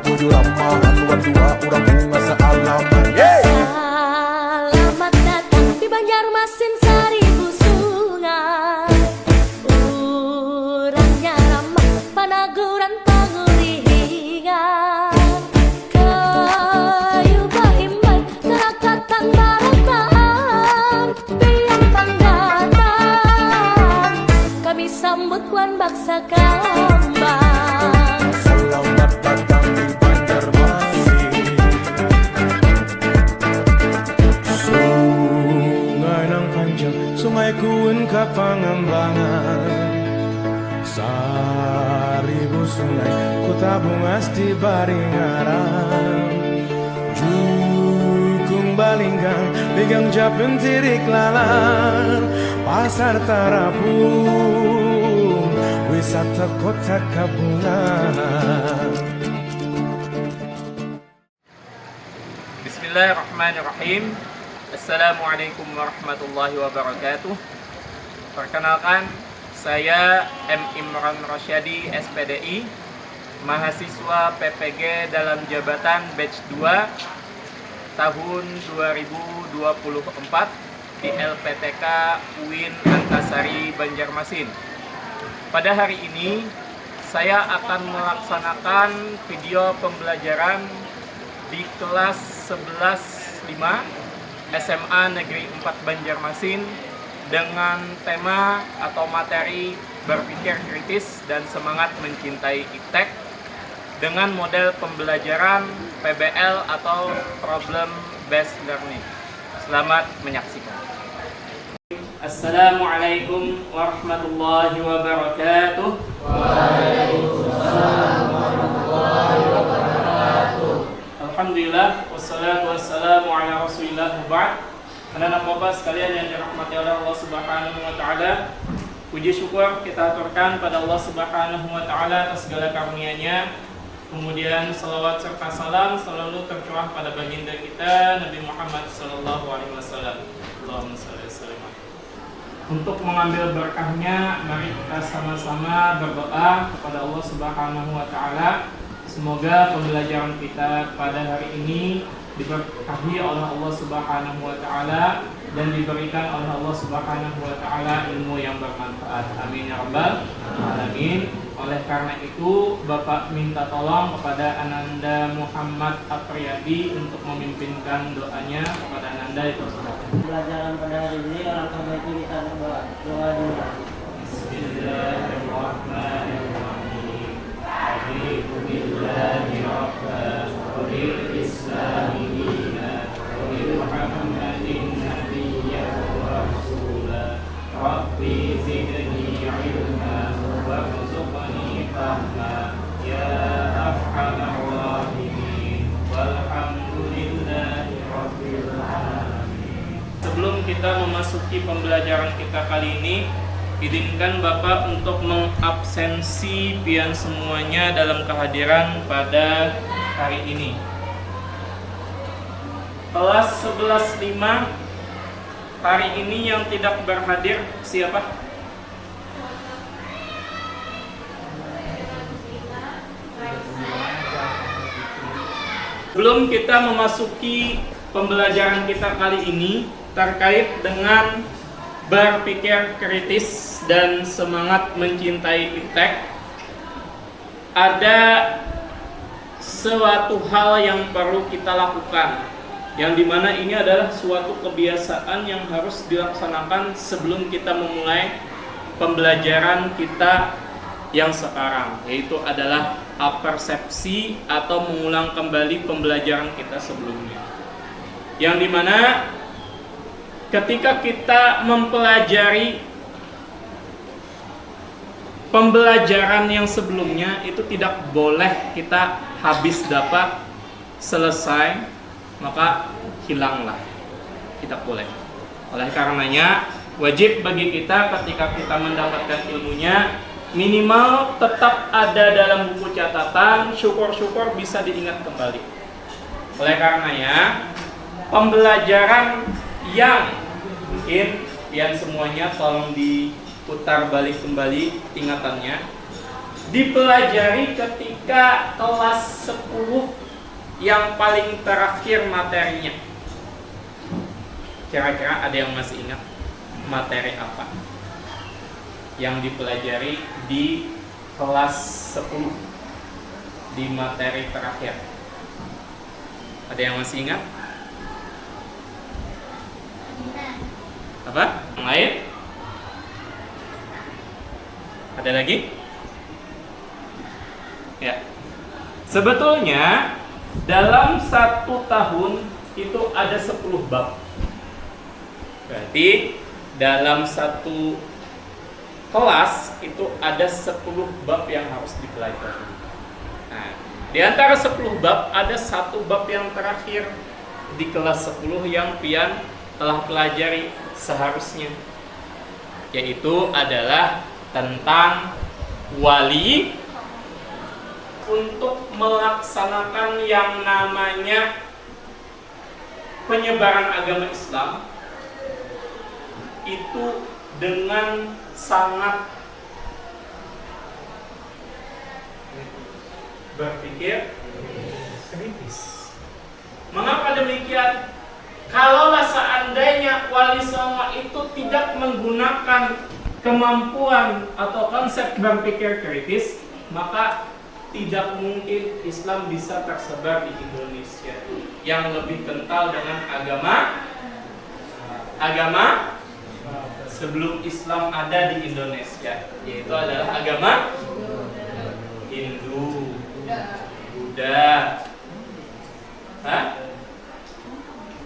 tujuh ramahan dua urang bunga sealaman. Selamat datang di Banjarmasin seribu sungai. Urangnya ramah panaguran panguringan. Kayu baimbai kerakatan baratan. Biang panggatan kami sambut wan baksa kambang. Selamat datang di Banjarmasin. Sungai nang panjang, sungai kuun ka pangembangan. Seribu sungai ku tabung asti baringaran. Jukung balinggang, ligang japen tirik lalan. Pasar Tarapung, wisata kota Kabungan. Bismillahirrahmanirrahim. Assalamualaikum warahmatullahi wabarakatuh. Perkenalkan, saya M. Imran Rosyadi, SPDI, mahasiswa PPG dalam jabatan batch 2 tahun 2024 di LPTK UIN Antasari Banjarmasin. Pada hari ini, saya akan melaksanakan video pembelajaran di kelas 11.5 SMA Negeri 4 Banjarmasin dengan tema atau materi berpikir kritis dan semangat mencintai iptek dengan model pembelajaran PBL atau Problem Based Learning. Selamat menyaksikan. Assalamualaikum warahmatullahi wabarakatuh. Waalaikumsalam warahmatullahi wabarakatuh. Alhamdulillah, wassalatu wassalamu ala rasulillah ba'd. Anak-anak bapak sekalian yang dirahmati oleh Allah Subhanahu wa taala, puji syukur kita aturkan pada Allah Subhanahu wa taala atas segala karunia-Nya. Kemudian salawat serta salam selalu tercurah pada baginda kita Nabi Muhammad sallallahu alaihi wasallam. Allahumma shalli wa sallim. Untuk mengambil berkahnya, mari kita sama-sama berdoa kepada Allah Subhanahu wa taala. Semoga pembelajaran kita pada hari ini diberkahi oleh Allah Subhanahu wa taala dan diberikan oleh Allah Subhanahu wa taala ilmu yang bermanfaat. Amin ya rabbal alamin. Oleh karena itu, Bapak minta tolong kepada Ananda Muhammad Apriyadi untuk memimpinkan doanya kepada Ananda itu. Pelajaran pada hari ini alangkah baiknya kita berdoa dulu. Bismillahirrahmanirrahim. Raditu billahi rabban wa bil islami dinan wa bi Muhammadin nabiyyan wa rasulan. Rabbi zidni ilma warzuqni fahma ya arhamar rahimin walhamdulillahi rabbil alamin. Sebelum kita memasuki pembelajaran kita kali ini, izinkan Bapak untuk mengabsensi pian semuanya dalam kehadiran pada hari ini. Kelas 11.5 hari ini yang tidak berhadir siapa? Sebelum kita memasuki pembelajaran kita kali ini terkait dengan berpikir kritis dan semangat mencintai iptek, ada suatu hal yang perlu kita lakukan, yang dimana ini adalah suatu kebiasaan yang harus dilaksanakan sebelum kita memulai pembelajaran kita yang sekarang, yaitu adalah apersepsi atau mengulang kembali pembelajaran kita sebelumnya, yang dimana ketika kita mempelajari pembelajaran yang sebelumnya itu tidak boleh kita habis dapat selesai maka hilanglah, tidak boleh. Oleh karenanya wajib bagi kita ketika kita mendapatkan ilmunya minimal tetap ada dalam buku catatan, syukur-syukur bisa diingat kembali. Oleh karenanya pembelajaran yang mungkin semuanya tolong diputar balik kembali ingatannya. dipelajari ketika kelas 10 yang paling terakhir materinya. Kira-kira ada yang masih ingat materi apa yang dipelajari di kelas 10 di materi terakhir? Ada yang masih ingat? Apa? Yang lain? Ada lagi? Ya. Sebetulnya dalam 1 tahun itu ada 10 bab. Berarti dalam 1 kelas itu ada 10 bab yang harus dipelajari. Nah, di antara 10 bab ada 1 bab yang terakhir di kelas 10 yang pian telah pelajari seharusnya, yaitu adalah tentang wali untuk melaksanakan yang namanya penyebaran agama Islam itu dengan sangat berpikir kritis. Mengapa demikian? Kalaulah seandainya wali songo itu tidak menggunakan kemampuan atau konsep berpikir kritis, maka tidak mungkin Islam bisa tersebar di Indonesia yang lebih kental dengan agama sebelum Islam ada di Indonesia, yaitu adalah agama Hindu, Buddha.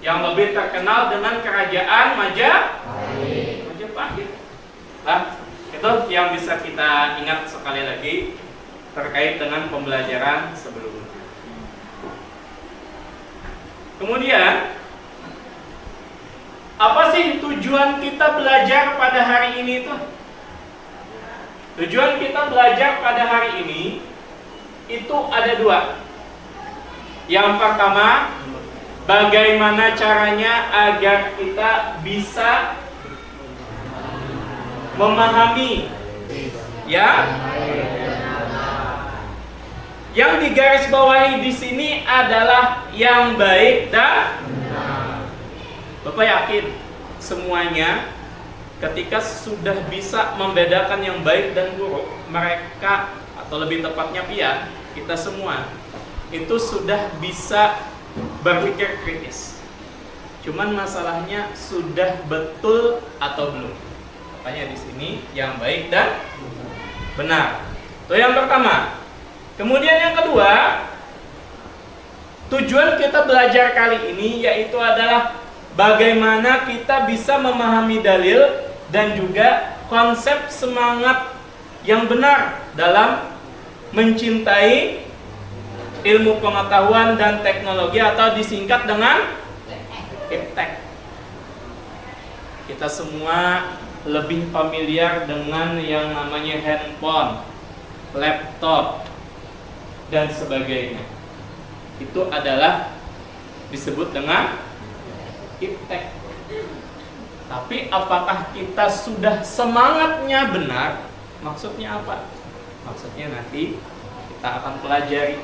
Yang lebih terkenal dengan kerajaan Majapahit. Itu yang bisa kita ingat sekali lagi terkait dengan pembelajaran sebelumnya. Kemudian, apa sih tujuan kita belajar pada hari ini itu? Tujuan kita belajar pada hari ini itu ada 2. Yang pertama, bagaimana caranya agar kita bisa memahami yang digarisbawahi di sini adalah yang baik dan Bapak yakin semuanya ketika sudah bisa membedakan yang baik dan buruk, mereka atau lebih tepatnya kita semua itu sudah bisa berpikir kritis. Cuman masalahnya sudah betul atau belum. Makanya di sini yang baik dan benar. Itu yang pertama. Kemudian yang kedua, tujuan kita belajar kali ini yaitu adalah bagaimana kita bisa memahami dalil dan juga konsep semangat yang benar dalam mencintai ilmu pengetahuan dan teknologi atau disingkat dengan iptek. Kita semua lebih familiar dengan yang namanya handphone, laptop, dan sebagainya. Itu adalah disebut dengan iptek. Tapi apakah kita sudah semangatnya benar? Maksudnya apa? Maksudnya nanti kita akan pelajari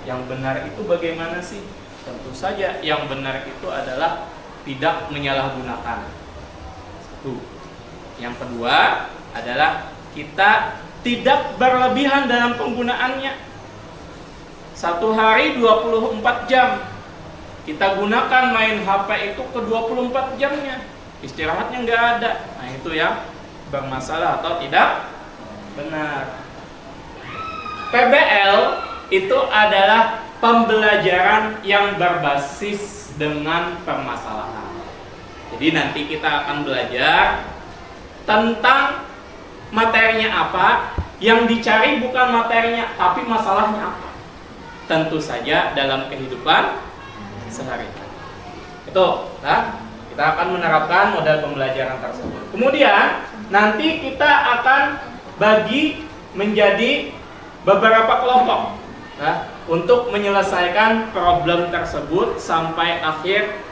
yang benar itu bagaimana sih? Tentu saja yang benar itu adalah tidak menyalahgunakan. Satu. Yang kedua adalah kita tidak berlebihan dalam penggunaannya. Satu hari 24 jam kita gunakan main HP itu ke 24 jamnya, istirahatnya nggak ada. Nah itu yang bermasalah atau tidak benar. PBL itu adalah pembelajaran yang berbasis dengan permasalahan. Jadi nanti kita akan belajar tentang materinya apa, yang dicari bukan materinya, tapi masalahnya apa. Tentu saja dalam kehidupan sehari-hari. Itu, kita akan menerapkan model pembelajaran tersebut. Kemudian nanti kita akan bagi menjadi beberapa kelompok untuk menyelesaikan problem tersebut sampai akhir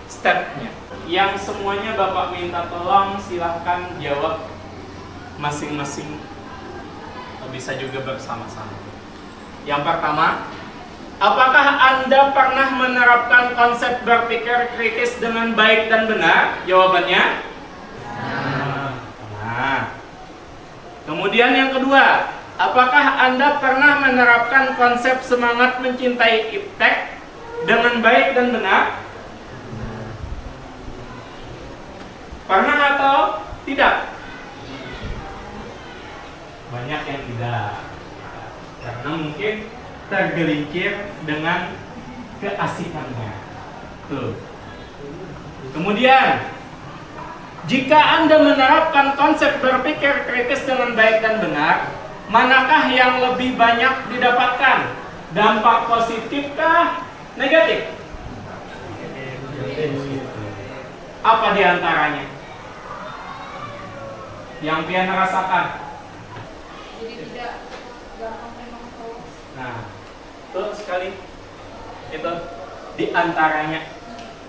stepnya. Yang semuanya Bapak minta tolong silahkan jawab masing-masing bisa juga bersama-sama. Yang pertama, apakah Anda pernah menerapkan konsep berpikir kritis dengan baik dan benar? Jawabannya? Nah. Kemudian yang kedua, apakah Anda pernah menerapkan konsep semangat mencintai iptek dengan baik dan benar? Pernah atau tidak? Banyak yang tidak, karena mungkin tergelincir dengan keasikannya. Tuh. Kemudian, jika Anda menerapkan konsep berpikir kritis dengan baik dan benar, manakah yang lebih banyak didapatkan? Dampak positifkah, negatif? Apa di antaranya yang Pian rasakan? Jadi tidak gampang memang hoax. Nah, betul sekali. Itu di antaranya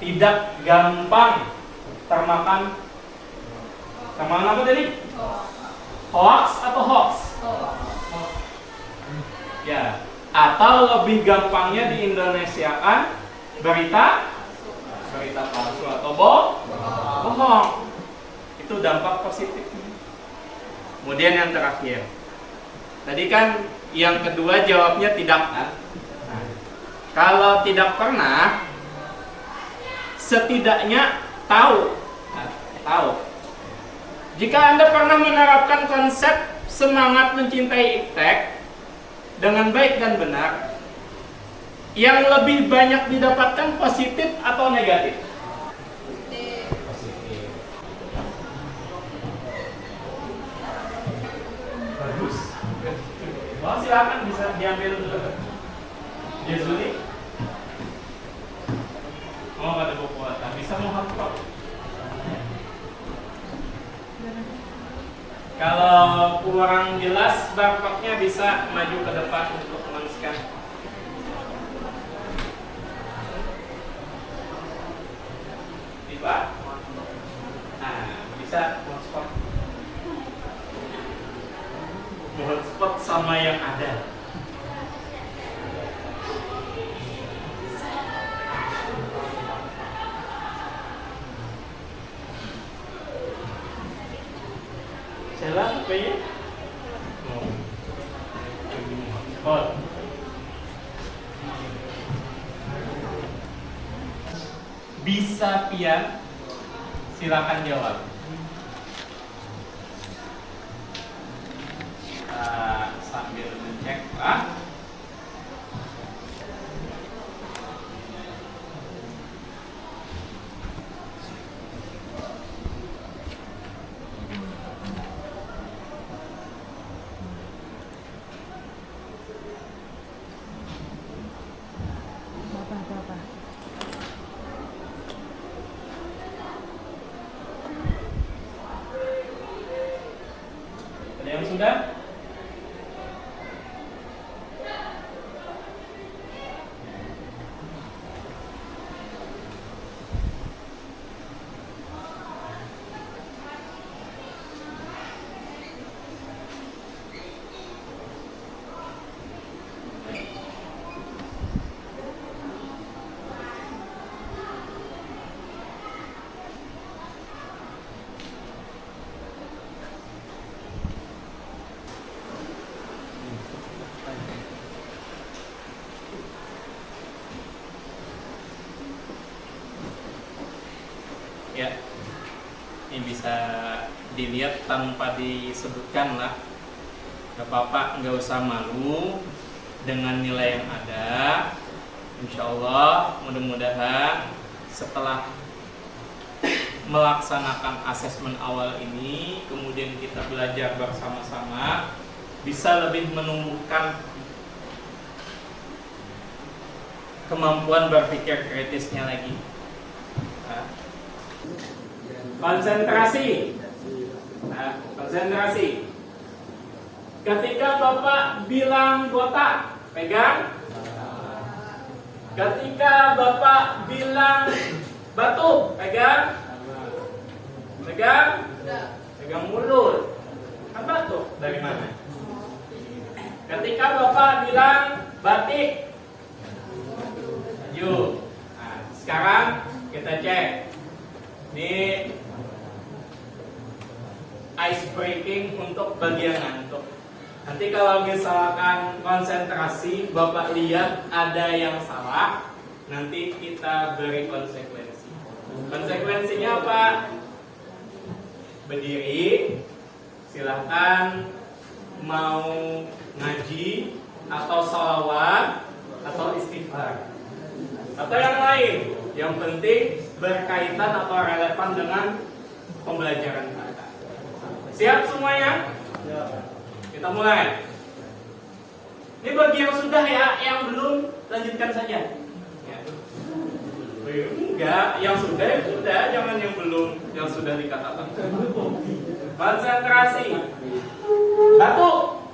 tidak gampang termakan apa tadi? Hoax atau hoax? Ya, atau lebih gampangnya di Indonesiakan berita palsu atau bohong. Itu dampak positifnya. Kemudian yang terakhir, tadi kan yang kedua jawabnya tidak kan? Nah, kalau tidak pernah, setidaknya tahu. Jika Anda pernah menerapkan konsep semangat mencintai iptek dengan baik dan benar, yang lebih banyak didapatkan positif atau negatif? Positif. Bagus. Oh, silakan bisa diambil dulu. Jezuli. Oh, ada kekuatan. Bisa menghafal. Kalau kurang jelas barcode-nya bisa maju ke depan untuk men-scan. Tiba? Nah, bisa hotspot. Hotspot sama yang ada. Salah apa ya? Oh. Bisa Pian? Silakan jawab. Sambil mencek Pak. Ada yang sudah? Ya, ini bisa dilihat tanpa disebutkan lah. Gak apa-apa, nggak usah malu dengan nilai yang ada. Insya Allah, mudah-mudahan setelah melaksanakan asesmen awal ini, kemudian kita belajar bersama-sama, bisa lebih menumbuhkan kemampuan berpikir kritisnya lagi. Konsentrasi. Konsentrasi. Ketika Bapak bilang botak, pegang. Ketika Bapak bilang batu, pegang. Pegang. Pegang mulut. Kan batu dari mana? Ketika Bapak bilang batik, maju. Nah, sekarang kita cek. Ini ice breaking untuk bagian ngantuk. Nanti kalau misalkan konsentrasi, Bapak lihat ada yang salah, nanti kita beri konsekuensi. Konsekuensinya apa? Berdiri, silahkan mau ngaji atau sholawat atau istighfar atau yang lain. Yang penting berkaitan atau relevan dengan pembelajaran kita. Siap semuanya? Kita mulai. Ini bagi yang sudah ya, yang belum lanjutkan saja. Ya. Enggak, yang sudah ya sudah, jangan yang belum, yang sudah dikatakan. Konsentrasi. Batuk.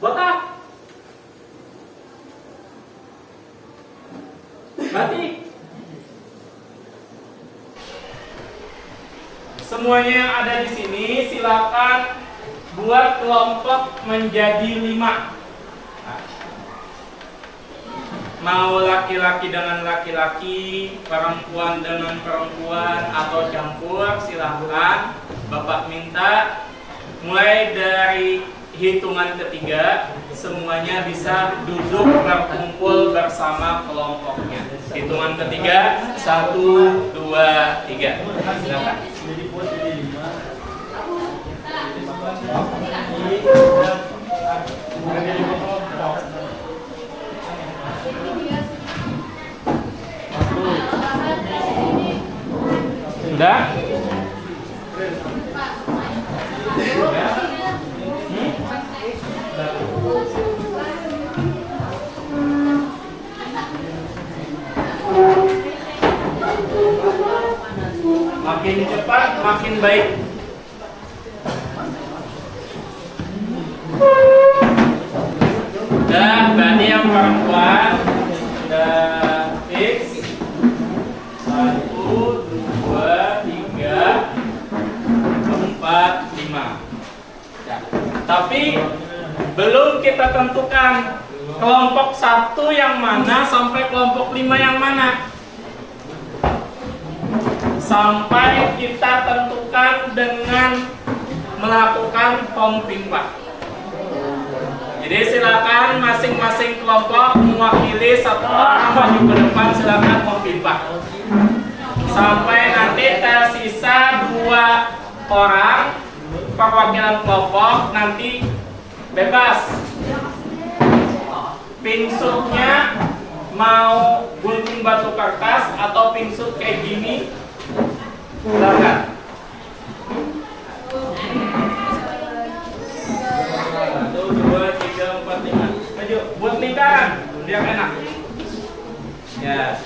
Botak. Batik. Semuanya yang ada di sini silakan buat kelompok menjadi 5. Mau laki-laki dengan laki-laki, perempuan dengan perempuan, atau campur, silahkan. Bapak minta mulai dari hitungan ketiga semuanya bisa duduk berkumpul bersama kelompoknya. Hitungan ketiga 1, 2, 3. Silakan. Sudah? Makin cepat, makin baik. Udah, berarti yang perempuan sudah fix. 1, 2, 3, 4, 5. Ya. Tapi belum kita tentukan kelompok 1 yang mana sampai kelompok 5 yang mana. Sampai kita tentukan dengan melakukan pom pipa. Jadi silakan masing-masing kelompok mewakili 1 orang maju ke depan, silakan pom pipa. Sampai nanti tersisa 2 orang perwakilan kelompok, nanti bebas. Pinsutnya mau gunting batu kertas atau pinsut kayak gini, silakan. 1, 2, 3, 4, 5. Maju, buat lingkaran biar enak. Ya.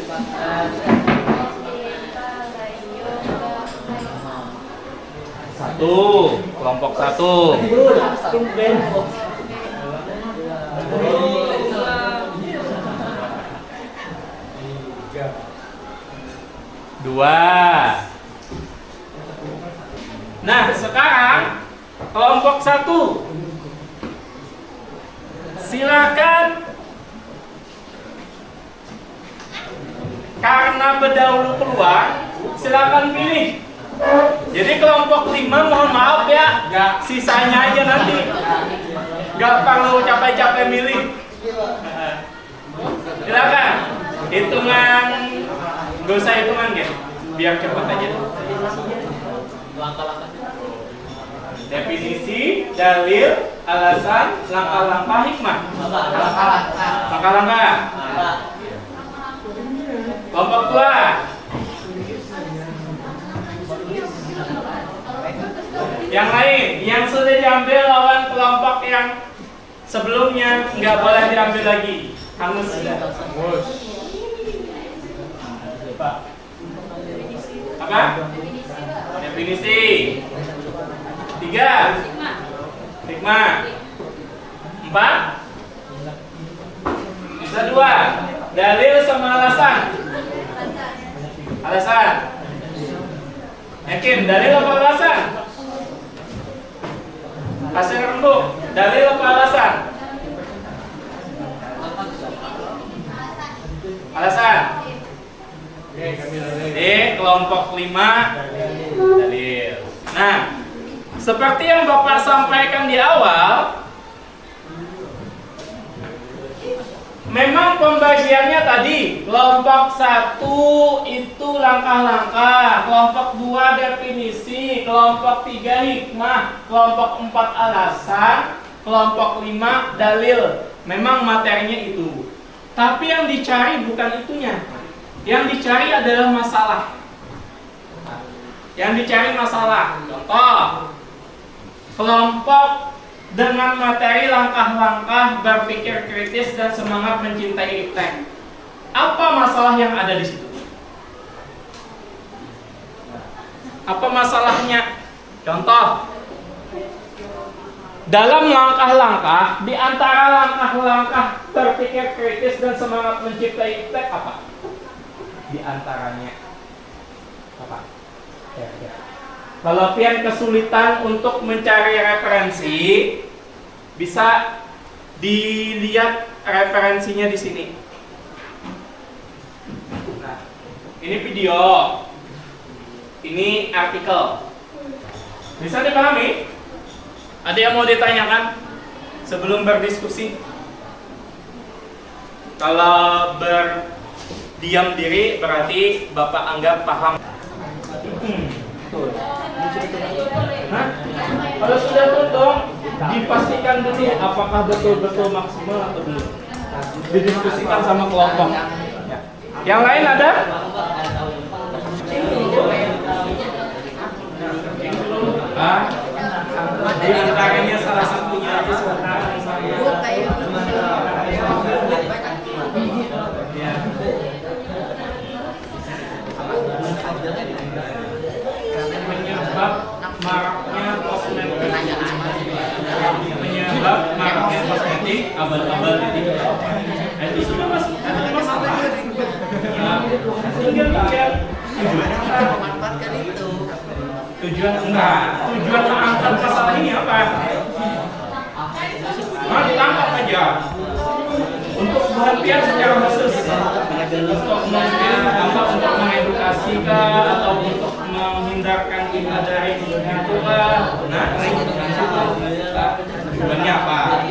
1, kelompok 1. 2. Nah, sekarang kelompok 1. Silakan, karena berdahulu keluar, silakan pilih. Jadi kelompok 5 mohon maaf ya, sisanya aja nanti. Gak perlu capek-capek milih. Silakan. Hitungan, gak usah hitungan ya, biar cepat aja. Definisi, dalil, alasan, langkah-langkah, hikmah. Langkah-langkah. Kelompok 2. Yang lain, yang sudah diambil lawan kelompok yang sebelumnya nggak boleh diambil lagi. Hangus sudah. Apa? Definisi. 3. Hikmah. 4. Bisa 2. Dalil sama alasan. Alasan. Yakin? Dalil apa alasan? Hasil rembuk. Dalil apa alasan? Alasan? Di kelompok 5 dalil. Nah, seperti yang Bapak sampaikan di awal, memang pembagiannya tadi kelompok 1 itu langkah-langkah, kelompok 2 definisi, kelompok 3 hikmah, kelompok 4 alasan, kelompok 5 dalil. Memang materinya itu. Tapi yang dicari bukan itunya. Yang dicari adalah masalah. Yang dicari masalah. Contoh, kelompok dengan materi langkah-langkah, berpikir kritis dan semangat mencintai iptek. Apa masalah yang ada di situ? Apa masalahnya? Contoh, dalam langkah-langkah, di antara langkah-langkah berpikir kritis dan semangat mencintai iptek apa? Di antaranya apa? Ya. Kalau pian kesulitan untuk mencari referensi, bisa dilihat referensinya di sini. Nah, ini video, ini artikel. Bisa dipahami? Ada yang mau ditanyakan sebelum berdiskusi? Kalau berdiam diri berarti Bapak anggap paham. Hah? Kalau sudah tutup, dipastikan dulu apakah betul-betul maksimal atau belum. Didiskusikan sama kelompok. Ya. Yang lain ada? Di antaranya salah satunya aja sebentar misalnya. Penyebab maraknya kosmetik, abal-abal di TikTok. Itu sudah masuk masalah. Tinggal lihat memanfaatkan itu. tujuan mengangkat masalah ini apa? Nah, ditangkap aja untuk perhatian secara khusus, untuk untuk mengedukasi atau untuk menghindarkan kita dari itu kah? Nah, tujuannya apa?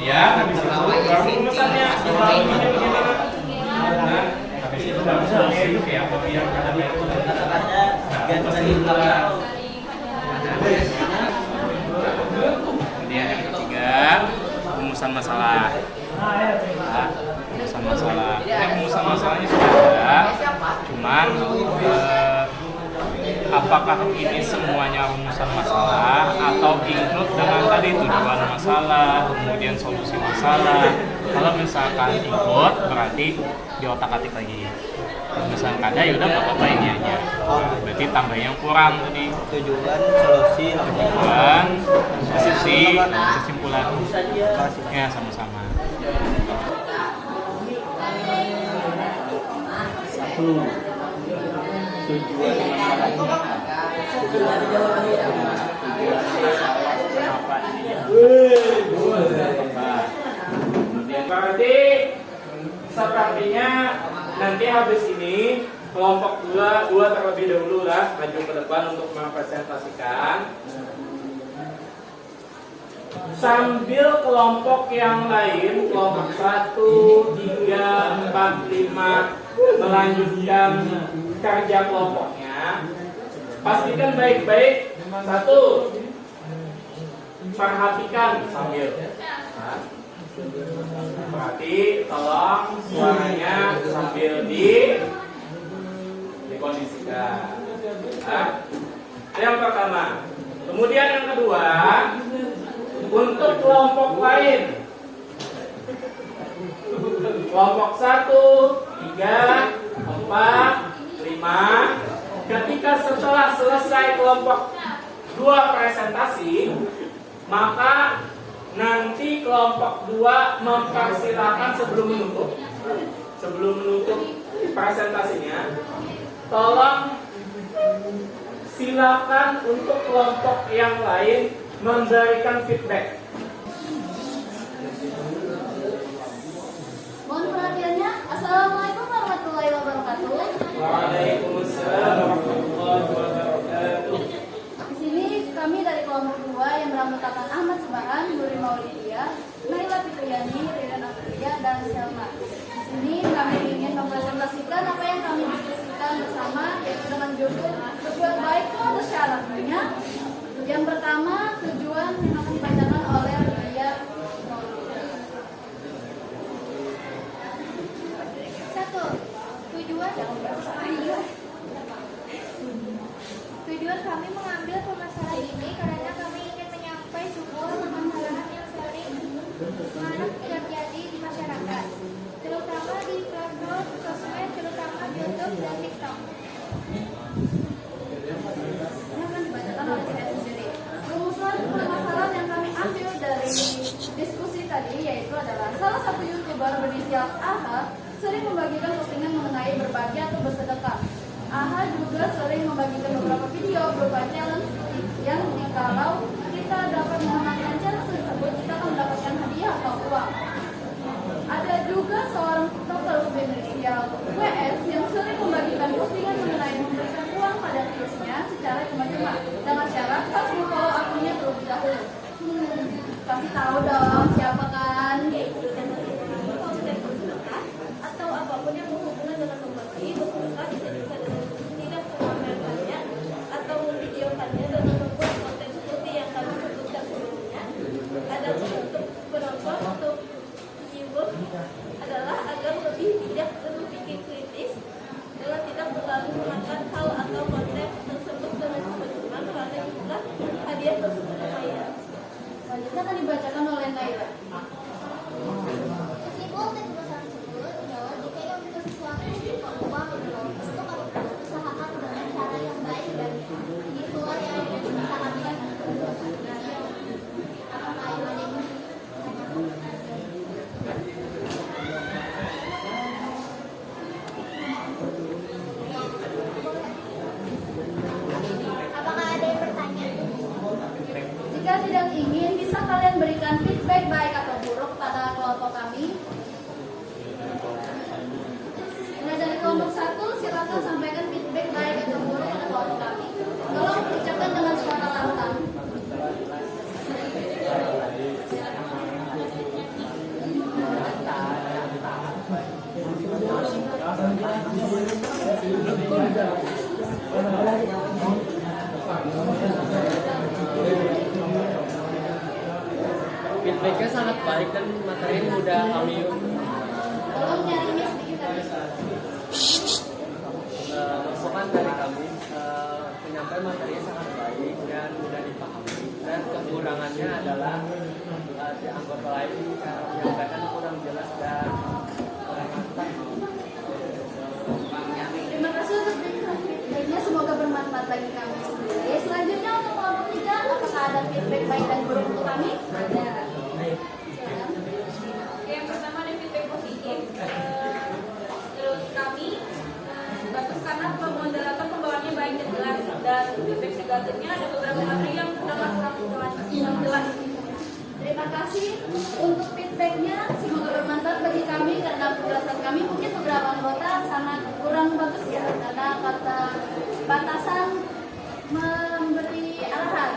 Ya, habis itu baru pemesannya nah, habis itu baru solusi kayak apa biar ada itu. Kemudian yang ketiga, rumusan masalah. Rumusan masalah. Rumusan masalahnya sudah ada. Cuman apakah ini semuanya rumusan masalah atau include dengan tadi tujuan masalah, kemudian solusi masalah? Kalau misalkan include berarti di otak-atik lagi. Misalkan ada ya udah nggak apa-apa ini aja. Berarti tambah yang kurang tadi. Tujuan, solusi, kesimpulan. Ya sama-sama. Satu, tujuan masalah berarti sepertinya nanti habis ini kelompok 2 terlebih dahulu lah maju ke depan untuk mempresentasikan, sambil kelompok yang lain, kelompok 1, 3, 4, 5 melanjutkan kerja kelompoknya. Pastikan baik-baik. 1, perhatikan sambil. Berarti tolong suaranya sambil dikondisikan. Yang pertama. Kemudian yang kedua, untuk kelompok lain, kelompok 1, 3, 4, 5, ketika setelah selesai kelompok 2 presentasi, maka nanti kelompok 2 mempersilahkan sebelum menutup presentasinya, tolong silakan untuk kelompok yang lain memberikan feedback. Mohon perhatiannya. Assalamualaikum warahmatullahi wabarakatuh. Waalaikumsalam warahmatullahi wabarakatuh. Di sini kami dari kelompok 2 yang beranggotakan Ahmad Subhan, Nuri Maulidia, Naila Fitriani, Ridan Aprilia, dan Selma. Di sini kami ingin mempresentasikan apa yang kami diskusikan bersama, yaitu dengan judul tujuan baik itu ada syaratnya. Yang pertama, tujuan yang akan dibacakan oleh Ria. Tujuan kami mengambil permasalahan ini karena kami ingin menyampaikan sebuah permasalahan yang sering marak terjadi di masyarakat, terutama di platform sosmed, terutama YouTube dan TikTok. Ini akan dibacakan oleh saya sendiri. Rumusan permasalahan yang kami ambil dari diskusi tadi yaitu adalah salah satu YouTuber berinisial AHA sering membagikan postingan mengenai berbagi atau bersedekah. AHA juga sering membagikan beberapa video berupa challenge yang jikalau kita dapat memenangkan challenge tersebut, kita akan mendapatkan hadiah atau uang. Ada juga seorang TikToker berinisial WS yang sering membagikan postingan mengenai memberikan uang pada viewersnya secara cuma-cuma dengan syarat harus follow akunnya terlebih dahulu. Pasti tahu dong siapa kan? Atau apapun yang berhubungan dengan membagi, bersedekah bisa juga dengan tidak memamerkannya atau memvideokannya dan membuat konten seperti yang kami sebutkan sebelumnya. Adapun untuk penonton atau viewer adalah agar lebih bijak dan berpikir kritis dengan tidak terlalu memakan hal atau konten tersebut dengan cuma-cuma karena juga hadiah tersebut lumayan. Selanjutnya akan dibacakan oleh Naila. Kesimpulan dari perusahaan tersebut adalah jika yang membutuhkan sesuatu berupa uang atau itu harus usahakan dengan cara yang baik dan itulah yang diusahakan. Apakah ada yang bertanya? Jika tidak ingin, bisa kalian berikan feedback baik atau buruk pada kelompok kami. Nah, dari kelompok 1, silakan sampaikan feedback baik atau buruk pada kelompok kami. Tolong ucapkan dengan suara lantang. Feedbacknya sangat baik dan materi mudah kami Tolong nyari mic sedikit lagi. masukan dari kami. Penyampaian materinya sangat baik dan mudah dipahami, dan kekurangannya adalah di anggota lain cara menyampaikan kurang jelas dan kurang mantap. Terima kasih untuk feedbacknya, semoga bermanfaat bagi kami sendiri. Selanjutnya untuk kelompok 3, apakah ada feedback baik dan buruk untuk kami? Ada. Silakan. Yang pertama ada feedback positif. Menurut kami bagus karena moderator pembawaannya baik dan jelas, dan feedback negatifnya ada beberapa materi yang kurang jelas. Terima kasih untuk feedbacknya, semoga bermanfaat bagi kami karena penjelasan kami mungkin beberapa anggota sangat kurang bagus ya karena kata batasan memberi arahan.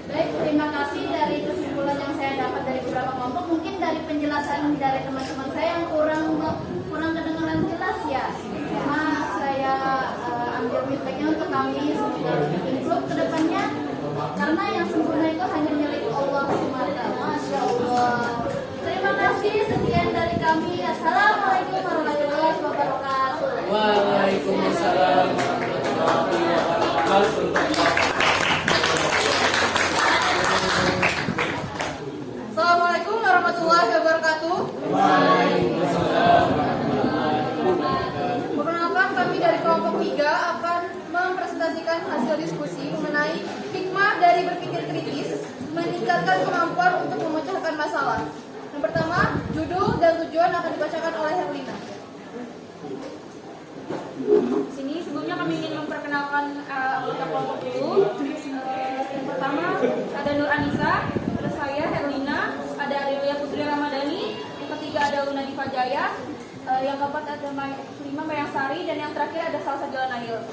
Baik, terima kasih dari kesimpulan yang saya dapat dari beberapa kelompok. Mungkin dari penjelasan dari teman-teman saya yang kurang kedengaran jelas ya. Cuma saya ambil feedbacknya untuk kami semoga lebih improve ke depannya. Karena yang sempurna itu hanya milik Allah semata. Masya Allah. Terima kasih, sekian dari kami. Assalamualaikum warahmatullahi wabarakatuh. Waalaikumsalam warahmatullahi wabarakatuh. Assalamualaikum warahmatullahi wabarakatuh. Perkenalkan, kami dari kelompok 3 akan mempresentasikan hasil diskusi mengenai hikmah dari berpikir kritis, meningkatkan kemampuan untuk memecahkan masalah. Yang pertama, judul dan tujuan akan dibacakan oleh Herlina. Di sini sebelumnya kami ingin memperkenalkan anggota kelompok dulu. Yang pertama ada Nur Anissa, ada saya Herlina, ada Aurelia Putri Ramadhani, yang ketiga ada Luna Diva Jaya, yang keempat ada kelima Mayang Sari, dan yang terakhir ada Salsa Jalanahil.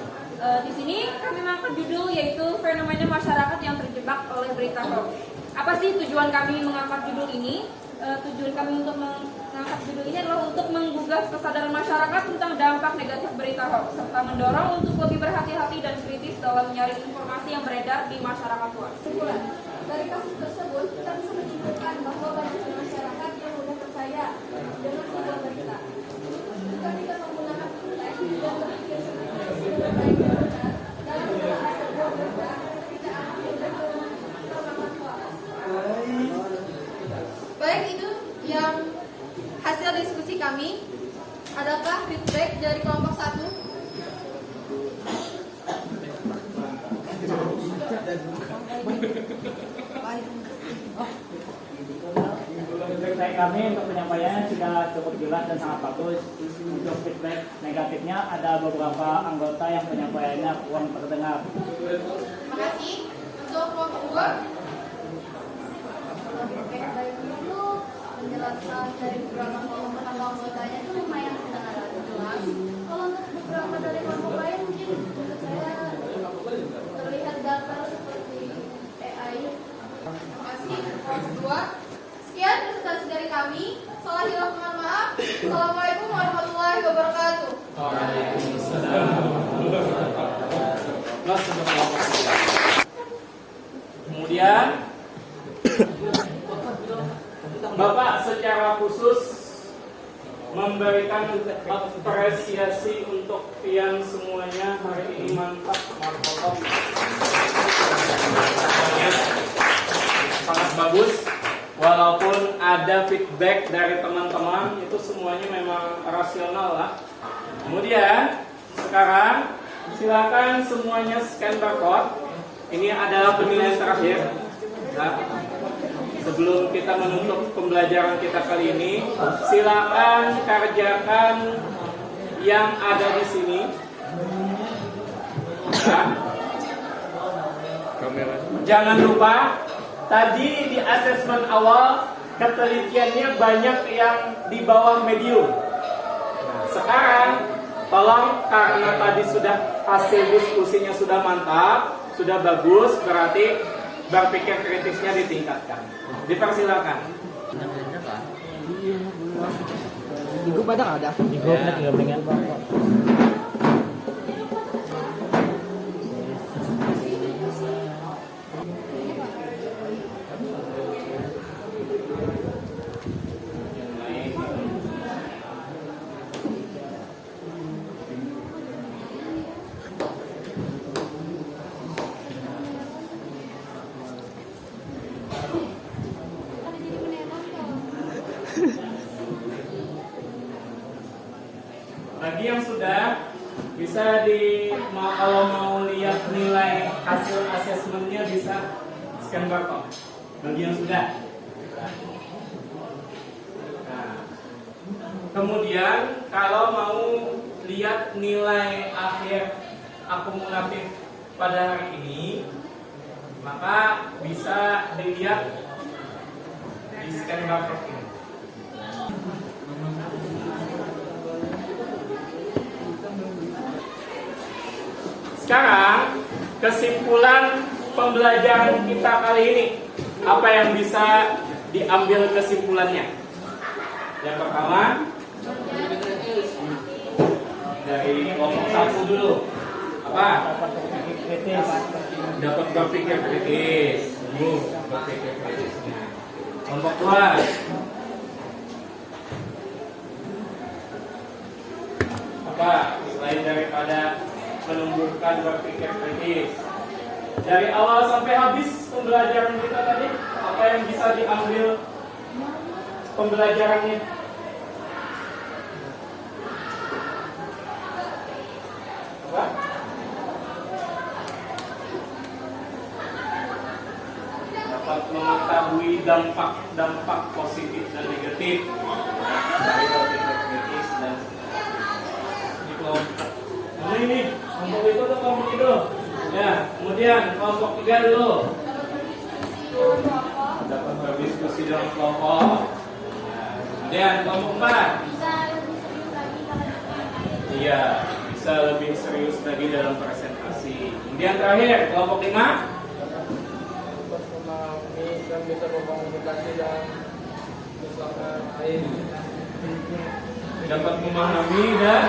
Di sini kami mengangkat judul yaitu fenomena masyarakat yang terjebak oleh berita hoax. Apa sih tujuan kami mengangkat judul ini? Tujuan kami untuk mengangkat judul ini adalah untuk menggugah kesadaran masyarakat tentang dampak negatif berita hoax, serta mendorong untuk lebih berhati-hati dan kritis dalam menyaring informasi yang beredar di masyarakat luas. Kesimpulan, dari kasus tersebut kita bisa menyimpulkan bahwa banyak masyarakat yang mudah percaya dengan sebuah berita. Jika tidak menggunakan konteks dan berpikir sebagai baik dan benar dalam menelaah sebuah berita, tidak akan terjadi perkembangan hoax. Baik, itu yang hasil diskusi kami. Adakah feedback dari kelompok 1? Feedback kami untuk penyampaiannya sudah cukup jelas dan sangat bagus. Untuk feedback negatifnya ada beberapa anggota yang penyampaiannya kurang terdengar. Terima kasih. Untuk kelompok 2, Baik itu penjelasan dari beberapa kelompok anggotanya itu lumayan kedengaran jelas. Kalau untuk beberapa dari kelompok lain mungkin menurut saya terlihat datar seperti AI. terima kasih. Kelompok 2. Sekian presentasi dari kami. Salah hilaf mohon maaf. Assalamualaikum warahmatullahi wabarakatuh. Kemudian Bapak secara khusus memberikan apresiasi untuk yang semuanya hari ini mantap, markotop, sangat bagus. Walaupun ada feedback dari teman-teman, itu semuanya memang rasional lah. Kemudian sekarang silakan semuanya scan barcode. Ini adalah penilaian terakhir. Nah, sebelum kita menutup pembelajaran kita kali ini, silakan kerjakan yang ada di sini. Nah, jangan lupa, tadi di asesmen awal ketelitiannya banyak yang di bawah medium. Nah, sekarang tolong, karena tadi sudah hasil diskusinya sudah mantap, sudah bagus, berarti berpikir kritisnya ditingkatkan. Dipersilakan. Di grup ada? Di grup juga pengen bapak. Bagi yang sudah bisa kalau mau lihat nilai hasil asesmennya bisa scan barcode. Bagi yang sudah. Nah, kemudian kalau mau lihat nilai akhir akumulatif pada hari ini, maka bisa dilihat di scan barcode ini. Sekarang kesimpulan pembelajaran kita kali ini, apa yang bisa diambil kesimpulannya? Yang pertama dari kelompok 1 dulu, apa? Dapat berpikir kritis. Berpikir kritisnya. Kelompok 2, apa? Selain daripada menumbuhkan berpikir kritis, dari awal sampai habis pembelajaran kita tadi, apa yang bisa diambil pembelajarannya? Apa? Dapat mengetahui dampak positif dan negatif dari berpikir kritis dan di kelompok Ini kelompok itu atau kelompok itu? Ya, kemudian kelompok 3 dulu. Dapat berdiskusi dalam kelompok. Kemudian kelompok 4. Iya, bisa lebih serius lagi dalam presentasi. Kemudian terakhir kelompok 5. Memahami dan bisa berkomunikasi dan bersama lain. Dapat memahami dan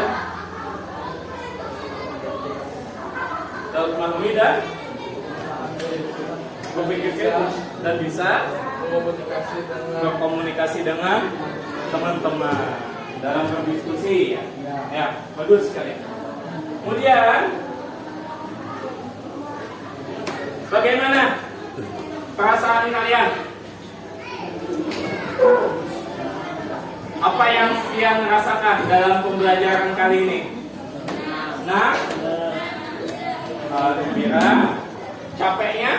berpikir kritis dan bisa berkomunikasi dengan teman-teman dalam berdiskusi. Ya, bagus sekali. Kemudian bagaimana perasaan kalian? Apa yang kalian rasakan dalam pembelajaran kali ini? Nah, gembira, capeknya?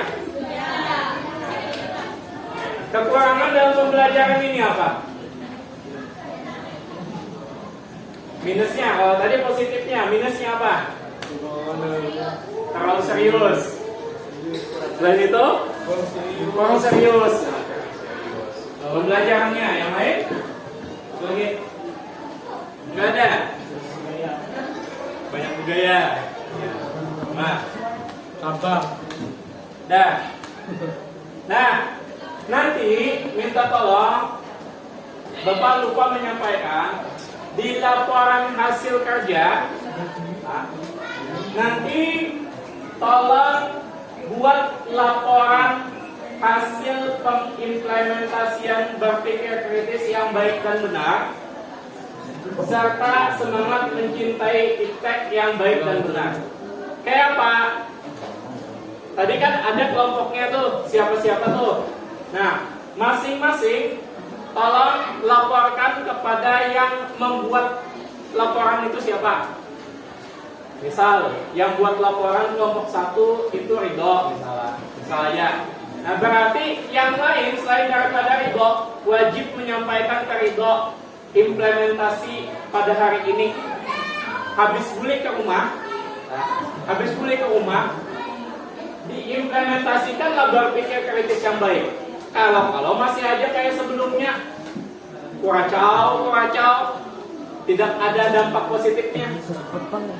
Kekurangan dalam pembelajaran ini apa? Minusnya, kalau tadi positifnya, minusnya apa? Terlalu serius. Selain itu, kurang serius. Pembelajarannya yang lain? Lagi? Enggak ada. Banyak budaya. Nah, Abang. dah. Nah, nanti minta tolong Bapak lupa menyampaikan di laporan hasil kerja. Nanti tolong buat laporan hasil pengimplementasian berpikir kritis yang baik dan benar, serta semangat mencintai iptek yang baik dan benar. Kayak apa? Tadi kan ada kelompoknya tuh, siapa-siapa tuh. Nah, masing-masing tolong laporkan kepada yang membuat laporan itu siapa. Misal, yang buat laporan kelompok 1 itu Ridho, misalnya. Nah, berarti yang lain selain daripada Ridho wajib menyampaikan ke Ridho implementasi pada hari ini. Habis balik ke rumah, diimplementasikanlah berpikir kritis yang baik. Kalau masih aja kayak sebelumnya, kuracau, tidak ada dampak positifnya.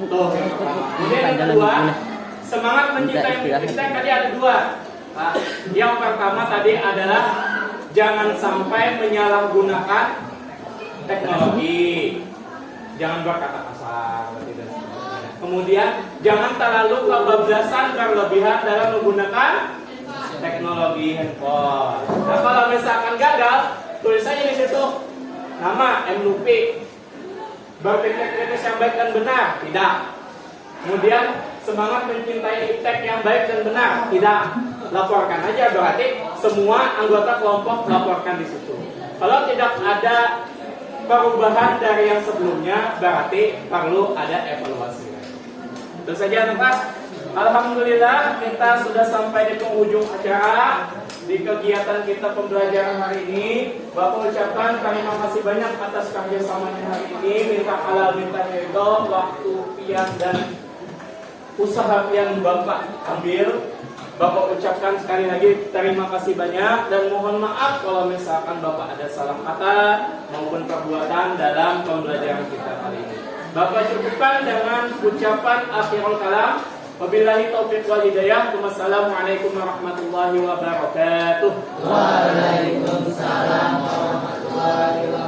Tuh. Kemudian yang kedua, semangat mencintai iptek tadi ada 2. Yang pertama tadi adalah jangan sampai menyalahgunakan teknologi, jangan berkata kasar. Kemudian jangan terlalu kebablasan berlebihan dalam menggunakan teknologi handphone. Nah, kalau misalkan gagal, tulis saja di situ nama MNUP, berpikir kritis yang baik dan benar, tidak. Kemudian semangat mencintai iptek yang baik dan benar, tidak. Laporkan aja, berarti semua anggota kelompok laporkan di situ. Kalau tidak ada perubahan dari yang sebelumnya, berarti perlu ada evaluasi. Itu saja teman. Alhamdulillah kita sudah sampai di penghujung acara di kegiatan kita pembelajaran hari ini. Bapak ucapkan terima kasih banyak atas kerjasamanya hari ini. Minta halal, minta ridho, waktu pian dan usaha yang Bapak ambil. Bapak ucapkan sekali lagi terima kasih banyak dan mohon maaf kalau misalkan Bapak ada salah kata maupun perbuatan dalam pembelajaran kita kali ini. Bapak cukupkan dengan ucapan akhirul kalam. Wabillahi taufiq wal hidayah. Wassalamualaikum warahmatullahi wabarakatuh. Waalaikumsalam warahmatullahi wabarakatuh.